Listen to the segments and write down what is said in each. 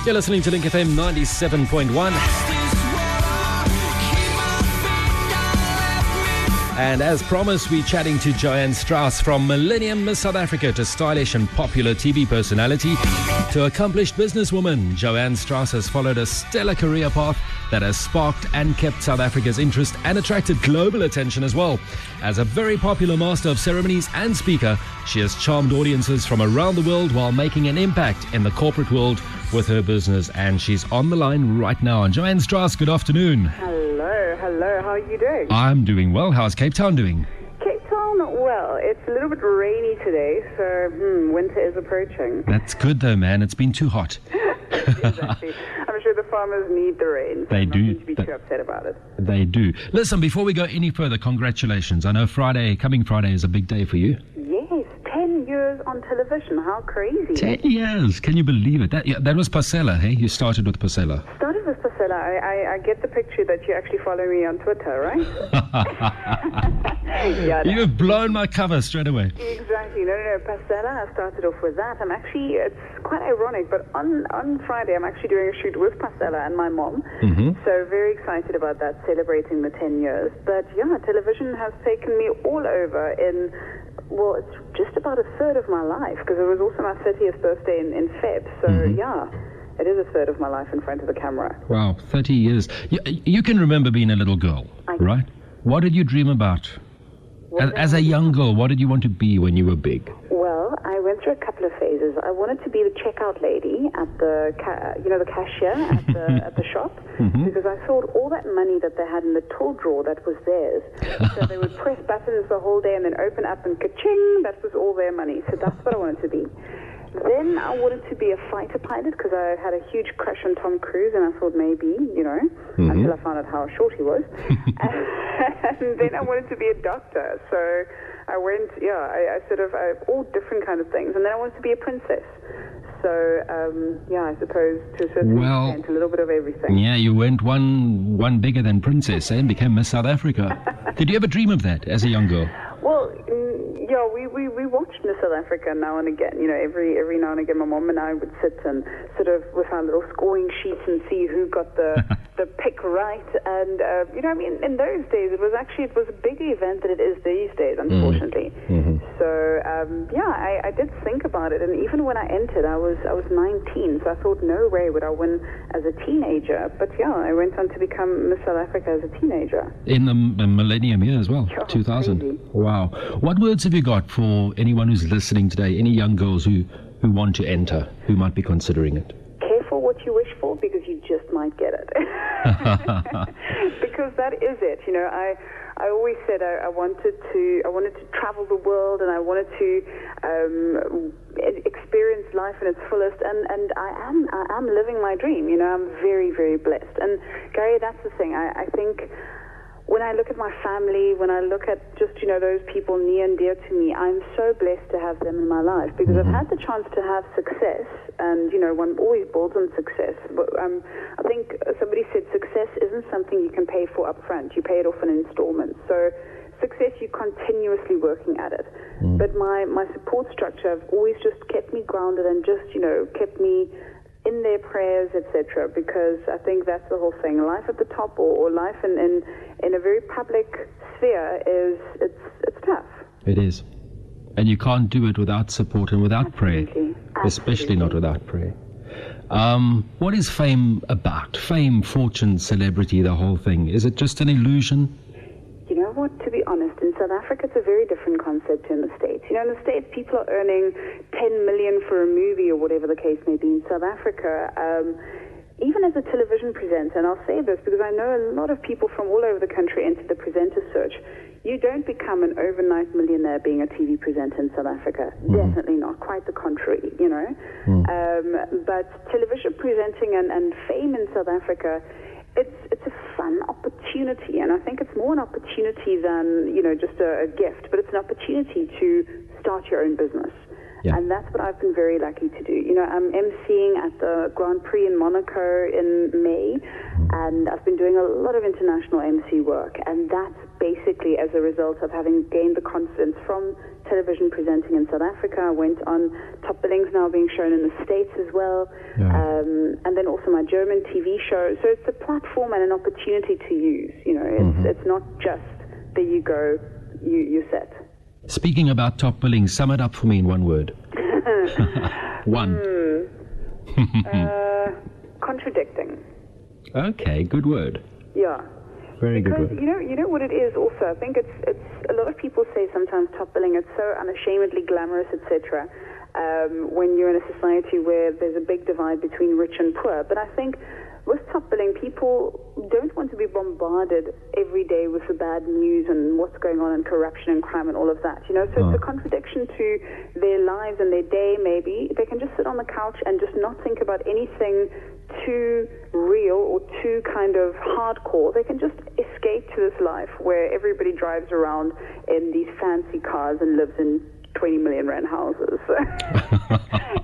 You're listening to Link FM 97.1. And as promised, we're chatting to Joanne Strauss, from Millennium Miss South Africa to stylish and popular TV personality to accomplished businesswoman. Joanne Strauss has followed a stellar career path that has sparked and kept South Africa's interest and attracted global attention as well. As a very popular master of ceremonies and speaker, she has charmed audiences from around the world while making an impact in the corporate world with her business. And she's on the line right now. And Joanne Strauss, good afternoon. Hello, how are you doing? I'm doing well. How's Cape Town doing? Cape Town, well, it's a little bit rainy today, so winter is approaching. That's good though, man. It's been too hot. Exactly. I'm sure the farmers need the rain. So They do. Not to be too upset about it. They do. Listen, before we go any further, congratulations. I know coming Friday is a big day for you. Yes, 10 years on television. How crazy. 10 years. Can you believe it? That was Pasella, hey? You started with Pasella. Started with Pasella. I get the picture that you actually follow me on Twitter, right? Yeah, You've blown my cover straight away. Exactly. No. Pasella, I started off with that. It's quite ironic, but on Friday I'm actually doing a shoot with Pasella and my mom. So very excited about that, celebrating the 10 years. But yeah, television has taken me all over well, it's just about a third of my life, because it was also my 30th birthday in Feb. So yeah, it is a third of my life in front of the camera. Wow, 30 years. You can remember being a little girl, right? What did you dream about? As a young girl, what did you want to be when you were big? Well, I went through a couple of phases. I wanted to be the checkout lady at the cashier at the shop, because I thought all that money that they had in the till drawer, that was theirs. So they would press buttons the whole day and then open up and ka-ching, that was all their money. So that's what I wanted to be. Then I wanted to be a fighter pilot, because I had a huge crush on Tom Cruise, and I thought maybe, until I found out how short he was. And then I wanted to be a doctor. So I went, I sort of, all different kind of things. And then I wanted to be a princess. So, I suppose to a certain extent, a little bit of everything. Yeah, you went one bigger than princess, and became Miss South Africa. Did you ever dream of that as a young girl? Well, we watched Miss South Africa now and again. Every now and again, my mom and I would sit and sort of with our little scoring sheets and see who got the pick right. And in those days, it was a bigger event than it is these days, unfortunately. So I did think about it, and even when I entered, I was 19, so I thought no way would I win as a teenager. But I went on to become Miss South Africa as a teenager. In the millennium year as well, 2000. Crazy. Wow. What words have you got for anyone who's listening today, any young girls who want to enter, who might be considering it? Careful what you wish for, because you just might get it. Because that is it. I always said I wanted to travel the world, and I wanted to experience life in its fullest, and I am living my dream. I'm very, very blessed. And Gary, that's the thing. I think when I look at my family, when I look at just, those people near and dear to me, I'm so blessed to have them in my life, because I've had the chance to have success, and, one always builds on success. But I think somebody said success isn't something you can pay for up front. You pay it off in installments. So success, you're continuously working at it. But my support structure have always just kept me grounded and just, kept me in their prayers, etc., because I think that's the whole thing. Life at the top or life in a very public sphere it's tough. It is. And you can't do it without support and without prayer. Especially not without prayer. What is fame about? Fame, fortune, celebrity, the whole thing. Is it just an illusion? You know what, to be honest, in South Africa it's a very different concept to in the States. In the States people are earning 10 million for a movie or whatever the case may be. In South Africa, even as a television presenter, and I'll say this because I know a lot of people from all over the country enter the presenter search, you don't become an overnight millionaire being a TV presenter in South Africa. Definitely not. Quite the contrary, But television presenting and fame in South Africa, it's a fun opportunity, and I think it's more an opportunity than, just a gift, but it's an opportunity to start your own business. Yeah. And that's what I've been very lucky to do. I'm emceeing at the Grand Prix in Monaco in May, and I've been doing a lot of international MC work, and that's basically as a result of having gained the confidence from television presenting in South Africa. I went on Top Billing's now being shown in the States as well. Yeah. And then also my German TV show. So it's a platform and an opportunity to use. It's not just, there you go, you're set. Speaking about Top Billing, sum it up for me in one word. One. Contradicting. Okay, good word. Yeah. Very good Because word. you know what it is also. I think it's a lot of people say sometimes Top Billing, it's so unashamedly glamorous, etc. When you're in a society where there's a big divide between rich and poor. But I think with Top Billing, people don't want to be bombarded every day with the bad news and what's going on and corruption and crime and all of that. So it's a contradiction to their lives and their day. Maybe they can just sit on the couch and just not think about anything too real or too kind of hardcore. They can just escape to this life where everybody drives around in these fancy cars and lives in 20 million rand houses.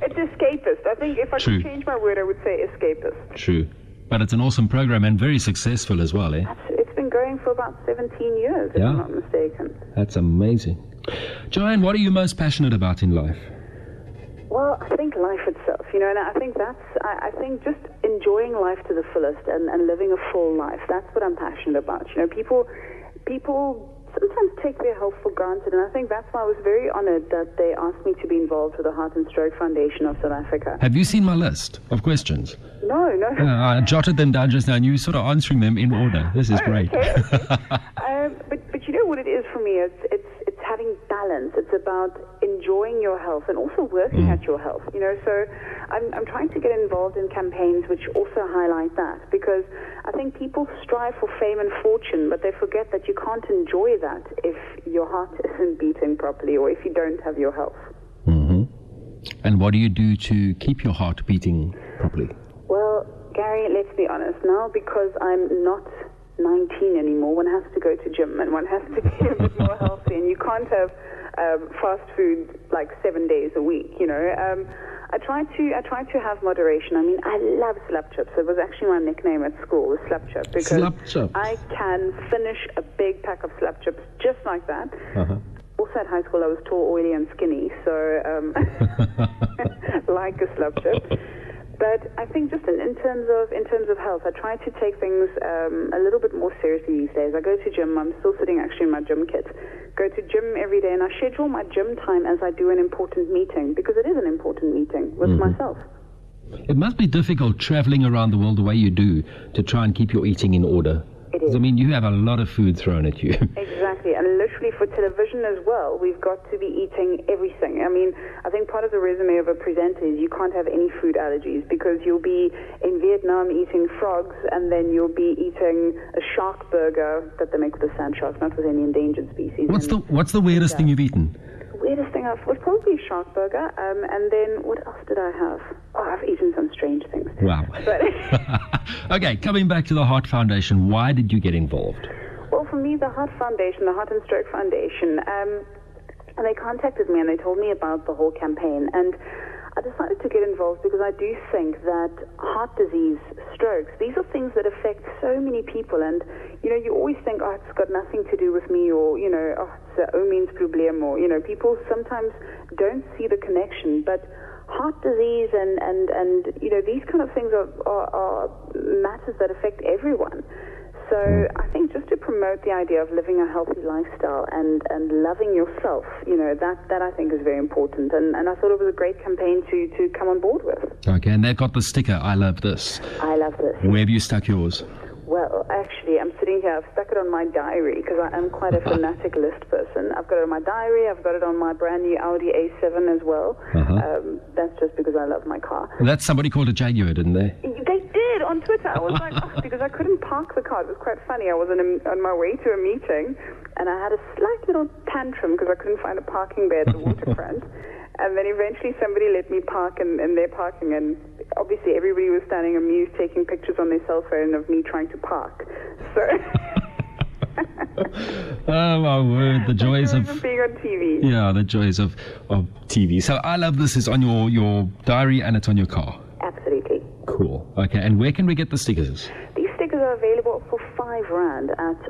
It's escapist. I think if I could change my word, I would say escapist. True. But it's an awesome program and very successful as well, eh? It's been going for about 17 years, if I'm not mistaken. That's amazing. Joanne, what are you most passionate about in life? Well, I think life itself, and I think I think just enjoying life to the fullest and living a full life. That's what I'm passionate about. People sometimes take their health for granted, and I think that's why I was very honored that they asked me to be involved with the Heart and Stroke Foundation of South Africa. Have you seen my list of questions? No. I jotted them down just now, and you sort of answering them in order. This is great. Okay. But you know what it is for me? It's having balance. It's about enjoying your health and also working at your health. So I'm trying to get involved in campaigns which also highlight that, because I think people strive for fame and fortune, but they forget that you can't enjoy that if your heart isn't beating properly or if you don't have your health. Mm-hmm. And what do you do to keep your heart beating properly? Well, Gary, let's be honest. Now, because I'm not 19 anymore, one has to go to gym and one has to be a bit more healthy, and you can't have fast food like 7 days a week. I try to have moderation. I mean, I love slap chips. It was actually my nickname at school, the slap chip, because slap chips. I can finish a big pack of slap chips just like that. Also at high school, I was tall, oily, and skinny, so like a slap chip. But I think just in terms of health, I try to take things a little bit more seriously these days. I go to gym. I'm still sitting actually in my gym kit. Go to gym every day, and I schedule my gym time as I do an important meeting, because it is an important meeting with myself. It must be difficult traveling around the world the way you do to try and keep your eating in order. It is. I mean, you have a lot of food thrown at you. Exactly, and literally for television as well, we've got to be eating everything. I mean, I think part of the resume of a presenter is you can't have any food allergies, because you'll be in Vietnam eating frogs, and then you'll be eating a shark burger that they make with the sand sharks, not with any endangered species. What's the weirdest thing you've eaten? Weirdest thing was probably a shark burger, and then what else did I have? Oh, I've eaten some strange things. Wow. But Okay, coming back to the Heart Foundation, why did you get involved? Well, for me, the Heart Foundation, the Heart and Stroke Foundation, they contacted me and they told me about the whole campaign, and I decided to get involved because I do think that heart disease, strokes, these are things that affect so many people, and you always think, oh, it's got nothing to do with me, or oh, it's a means problem, or people sometimes don't see the connection, but heart disease and these kind of things are matters that affect everyone. So I think just to promote the idea of living a healthy lifestyle and loving yourself, that I think is very important. And I thought it was a great campaign to come on board with. Okay, and they've got the sticker, I love this. I love this. Where have you stuck yours? Well, actually, I'm sitting here. I've stuck it on my diary because I am quite a fanatic list person. I've got it on my diary. I've got it on my brand new Audi A7 as well. That's just because I love my car. Well, that's somebody called a Jaguar, didn't they? They did on Twitter. I was like, because I couldn't park the car. It was quite funny. I was on my way to a meeting, and I had a slight little tantrum because I couldn't find a parking bay at the waterfront. And then eventually somebody let me park in their parking, and obviously everybody was standing amused taking pictures on their cell phone of me trying to park. So oh my word, the joys of being on TV. Yeah, the joys of TV. So I love this is on your diary and it's on your car. Absolutely. Cool. Okay, and where can we get the stickers? These stickers are available for R5 at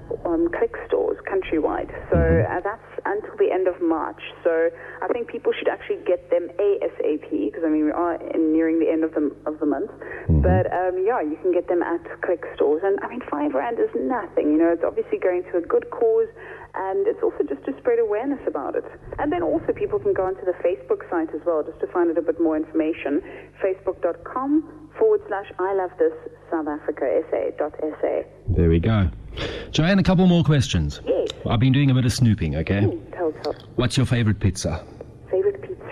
Click stores, country countrywide. So that's until the end of March. So I think people should actually get them ASAP, because I mean we are nearing the end of the month. But yeah, you can get them at Click stores, and I mean R5 is nothing. You know, it's obviously going to a good cause, and it's also just to spread awareness about it. And then also people can go onto the Facebook site as well, just to find out a bit more information. Facebook.com/I love this South Africa SA.SA. There we go. Joanne, a couple more questions. Yes. I've been doing a bit of snooping, okay? Tell. What's your favorite pizza? Favorite pizza?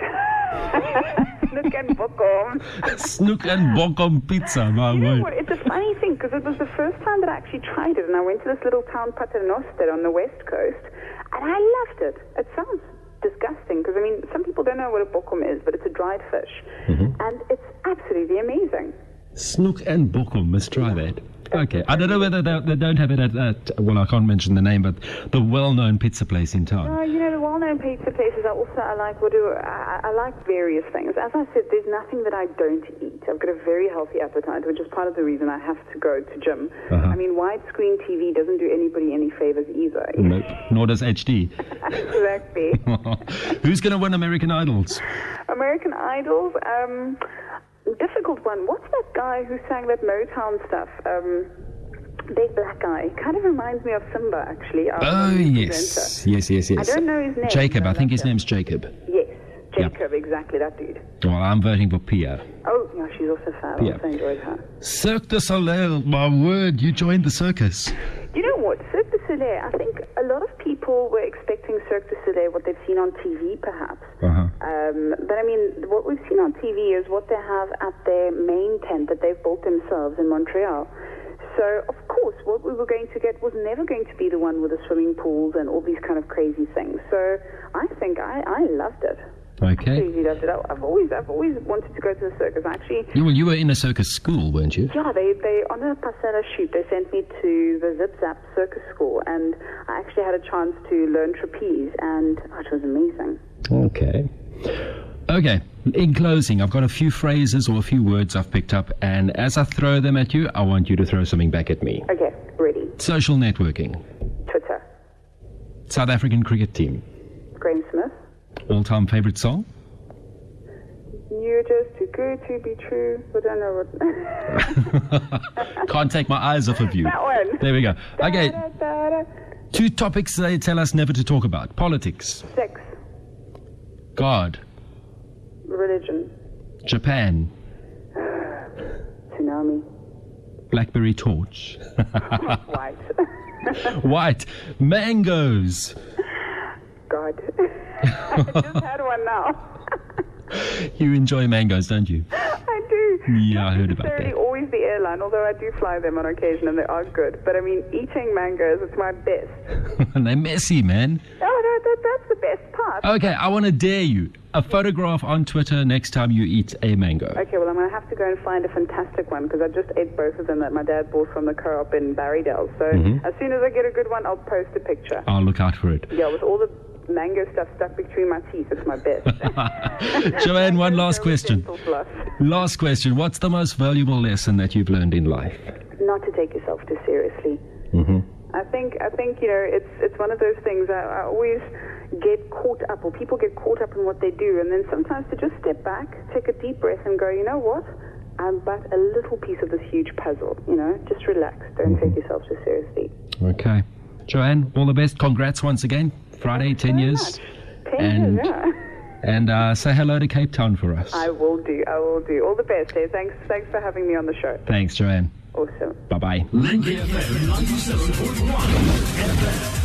Snoek and Bokom. Snoek and Bokom pizza, my You know word. what? It's a funny thing, because it was the first time that I actually tried it, and I went to this little town, Paternoster, on the west coast, and I loved it. It sounds disgusting, because I mean, some people don't know what a bokom is, but it's a dried fish, and it's absolutely amazing. Snoek and Bokom, let's try that. Okay, I don't know whether they don't have it at, well, I can't mention the name, but the well-known pizza place in town. You know, the well-known pizza places, I like various things. As I said, there's nothing that I don't eat. I've got a very healthy appetite, which is part of the reason I have to go to gym. I mean, widescreen TV doesn't do anybody any favors either. Nope, nor does HD. Exactly. Who's going to win American Idols? American Idols, difficult one. What's that guy who sang that Motown stuff? Big black guy. Kind of reminds me of Simba, actually. Oh, yes. Yes. I don't know his name. Jacob, I think his name's Jacob. Yes, Jacob, exactly, that dude. Well, I'm voting for Pia. Oh, yeah, she's also fab. I also enjoyed her. Cirque du Soleil, my word, you joined the circus. You know what? Cirque du Soleil, I think a lot of people were expecting Cirque du Soleil, what they've seen on TV, perhaps. But I mean, what we've seen on TV is what they have at their main tent that they've built themselves in Montreal. So, of course, what we were going to get was never going to be the one with the swimming pools and all these kind of crazy things. So I think I loved it. Okay. Absolutely loved it. I've always wanted to go to the circus. Actually, You were in a circus school, weren't you? yeah, they on a Pasella shoot, they sent me to the Zip Zap Circus School, and I actually had a chance to learn trapeze, and it was amazing. Okay, in closing, I've got a few phrases or a few words I've picked up, and as I throw them at you, I want you to throw something back at me. Okay, ready. Social networking. Twitter. South African cricket team. Graham Smith. All-time favorite song? You're just too good to be true. I don't know what. Can't take my eyes off of you. That one. There we go. Okay, Da-da-da-da. 2 topics they tell us never to talk about. Politics. Sex. God. Religion. Japan. Tsunami. Blackberry torch. White. White. Mangoes. God. I just had one now. You enjoy mangoes, don't you? I do. Yeah, I heard about Not necessarily that. always the airline, although I do fly them on occasion and they are good. But I mean, eating mangoes, it's my best. And they're messy, man. Oh, no, that's the best part. Okay, I want to dare you. A photograph on Twitter next time you eat a mango. Okay, well, I'm going to have to go and find a fantastic one, because I just ate both of them that my dad bought from the co-op in Barrydale. So as soon as I get a good one, I'll post a picture. I'll look out for it. Yeah, with all the mango stuff stuck between my teeth, it's my best. Joanne, one last question. Dental floss. Last question. What's the most valuable lesson that you've learned in life? Not to take yourself too seriously. I think you know, it's one of those things I always get caught up, or people get caught up in what they do, and then sometimes to just step back, take a deep breath and go, you know what? I'm but a little piece of this huge puzzle, you know? Just relax. Don't take yourself too seriously. Okay. Joanne, all the best. Congrats once again. Friday, 10 years. 10 years, yeah. And say hello to Cape Town for us. I will do. All the best, eh? Thanks for having me on the show. Thanks, Joanne. Awesome. Bye-bye. FM 97.1 FM.